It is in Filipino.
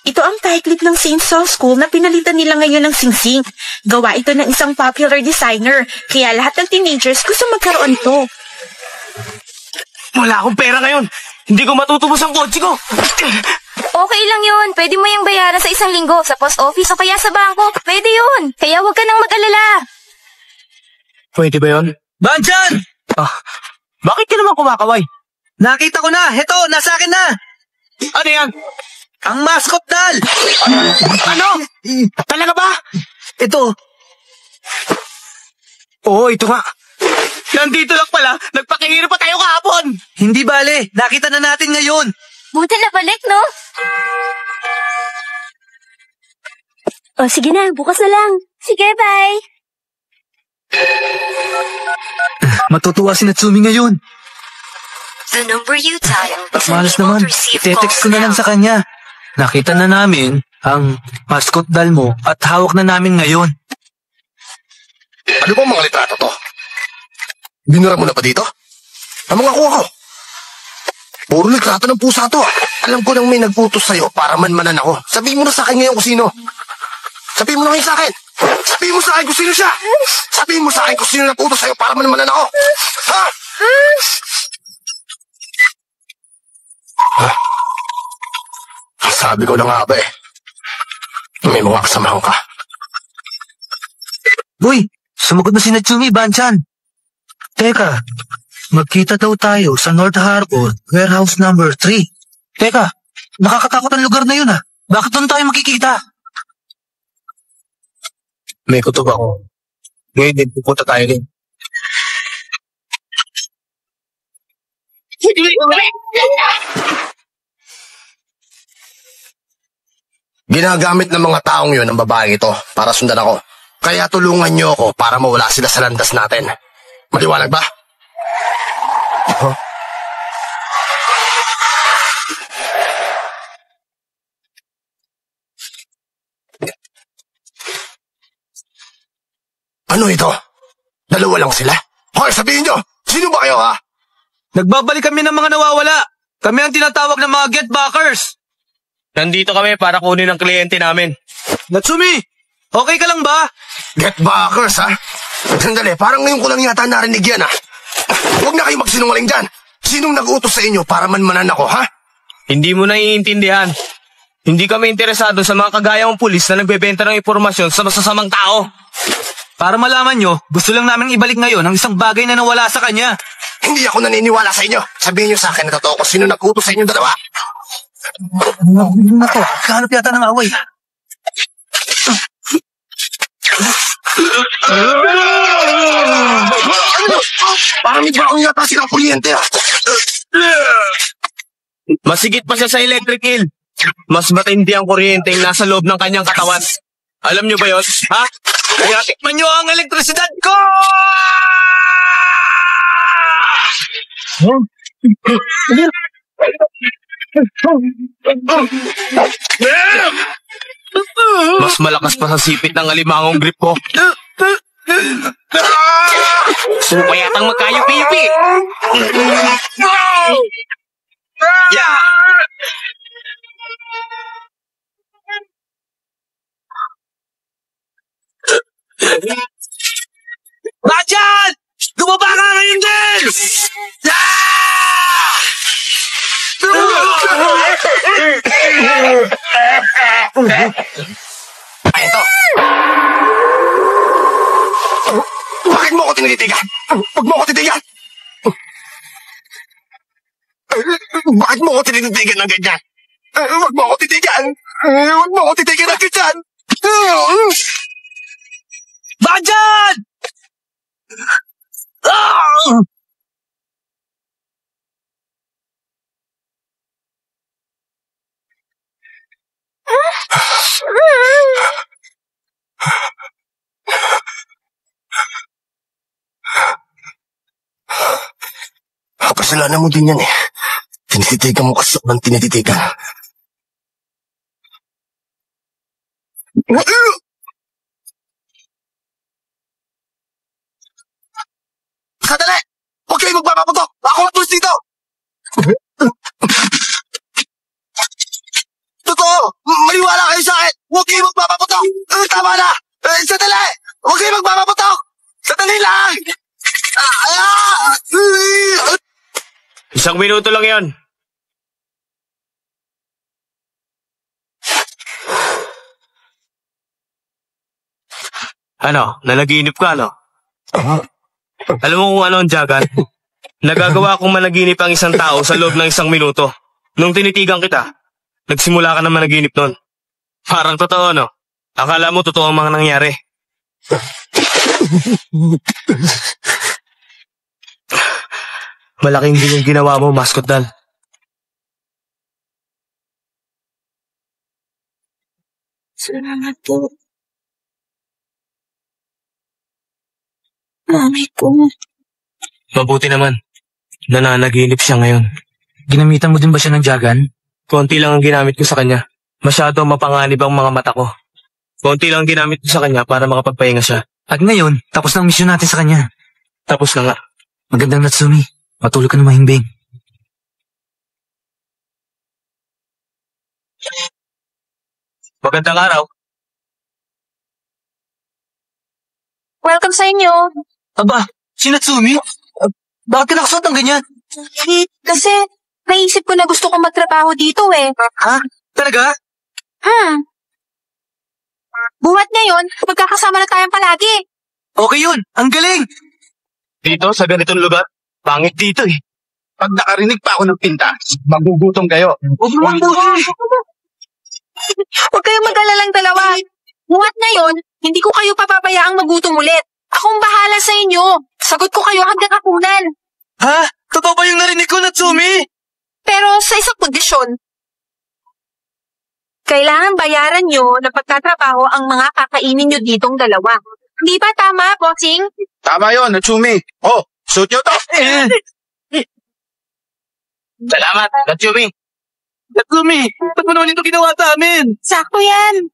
Ito ang tight-lip ng St. Saul School na pinalitan nila ngayon ng singsing. Gawa ito ng isang popular designer, kaya lahat ng teenagers gusto magkaroon to. Wala akong pera ngayon. Hindi ko matutubos ang kotse ko. Okay lang yun. Pwede mo yung bayaran sa 1 linggo sa post office o kaya sa bangko. Pwede yun. Kaya huwag ka nang mag-alala. Pwede ba yun? Banchan! Bakit ka naman kumakaway? Nakita ko na! Heto, nasa akin na! Ano yan? Ang mascot doll! Ano? Talaga ba? Ito. Oo, ito nga. Nandito lang pala. Nagpakihirap pa tayo kahapon. Hindi bale, nakita na natin ngayon. Buti na balik, no? O, sige na. Bukas na lang. Sige, bye. Matutuwa si Natsumi ngayon. The number you dialed is Malas naman, ite-text ko na lang sa kanya. Nakita na namin ang mascot doll mo at hawak na namin ngayon. Ano bang mga litrato to? Binura mo na ba dito? Ang mga kuha ko. Puro litrato ng pusa to. Alam ko nang may nagputos sa'yo para manmanan ako. Sabihin mo na sa akin ngayon kung sino. Sabihin mo na ngayon sa akin. Sabihin mo sa akin kung sino siya. Sabihin mo sa akin kung sino nagputos sa'yo para manmanan ako. Ha? Sabi ko na nga ba eh. May mga kasamahan ka. Uy, sumagot na si Natsumi, Banchan. Teka, magkita daw tayo sa North Harbor, warehouse number 3. Teka, nakakatakot ang lugar na yun ah. Bakit doon tayo makikita? May kutob ako. Ngayon din, pupunta tayo din. Ginagamit ng mga taong yun ang babae ito para sundan ako. Kaya tulungan niyo ako para mawala sila sa landas natin. Maliwanag ba? Huh? Ano ito? Dalawa lang sila? Hoy, sabihin nyo! Sino ba kayo, ha? Nagbabalik kami ng mga nawawala. Kami ang tinatawag ng mga get-backers. Nandito kami para kunin ang kliyente namin. Natsumi, okay ka lang ba? Get backers, ha? Sandali, parang ngayon ko lang yata narinig yan, ha? Huwag na kayo magsinungaling dyan. Sinong nag-utos sa inyo para manmanan ako, ha? Hindi mo naiintindihan. Hindi kami interesado sa mga kagaya mong pulis na nagbebenta ng impormasyon sa masasamang tao. Para malaman nyo, gusto lang namin ibalik ngayon ang isang bagay na nawala sa kanya. Hindi ako naniniwala sa inyo. Sabihin nyo sa akin na totoo kung sino nag-utos sa inyong dalawa. Nako, kahanap yata ng away. Parang may baong yata silang kuryente, ha? Masigit pa siya sa electric eel. Mas matindi ang kuryente yung nasa loob ng kanyang katawan. Alam nyo ba yun? Ha? Kaya tikman nyo ang elektrisidad ko! Mas malakas pa sa sipit ng alimangong grip ko. Gusto mo yatang magkayupi-yupi? Yeah! Bajan! Gumaba ka ngayon din! Ayun to! Bakit mo ako tinititigan? Huwag mo ako titigan! Bakit mo ako tinititigan ng ganyan? Huwag mo ako titigan! Huwag mo ako titigan ng ganyan! Bajan! Kasalanan mo din yan eh. Tinititigan mo kasi ng tinititigan. Sadali! Huwag kayo magpapaputok! Ako ang pulis dito! Totoo! Maliwanag! Huwag kayo magpapaputok! Tama na! Sandali! Huwag kayo magpapaputok! Sandali lang! 1 minuto lang yon. Ano, nanaginip ka, no? Alam mo kung ano ang jagan? Nagagawa kong managinip ang isang tao sa loob ng 1 minuto. Nung tinitigan kita, nagsimula ka na managinip nun. Parang totoo, no? Akala mo totoo ang mga nangyari. Malaking din yung ginawa mo, Mascot Dan. Salamat po. Mami ko. Mabuti naman. Nananaginip siya ngayon. Ginamitan mo din ba siya ng jagan? Konti lang ang ginamit ko sa kanya. Masyado mapanganib ang mga mata ko. Konti lang ang ginamit ko sa kanya para makapagpahinga siya. At ngayon, tapos na ang misyon natin sa kanya. Tapos na nga. Magandang Natsumi. Matulog ka na mahimbing. Magandang araw. Welcome sa inyo. Aba, si Natsumi? Bakit ka nakasuot ng ganyan? Kasi, naisip ko na gusto kong magtrabaho dito eh. Ha? Talaga? Buhat ngayon, magkakasama na tayong palagi. Okay yun. Ang galing. Dito, sa ganitong lugar, pangit dito eh. Pag nakarinig pa ako ng pinta, magugutom kayo. Huwag mo ang buhay. Huwag kayong mag-alalang dalawa. Buhat ngayon, hindi ko kayo papabayaang magutom ulit. Akong bahala sa inyo. Sagot ko kayo hanggang hapunan. Ha? Totoo ba yung narinig ko, Natsumi? Pero sa isang kondisyon. Kailangan bayaran nyo ng pagtatrabaho ang mga kakainin nyo ditong dalawa. Di ba tama, bossing? Tama yun, Natsumi. Oh, suit nyo to. Salamat, Natsumi. Natsumi, ba't mo naman ito ginawa sa amin? Sakto yan.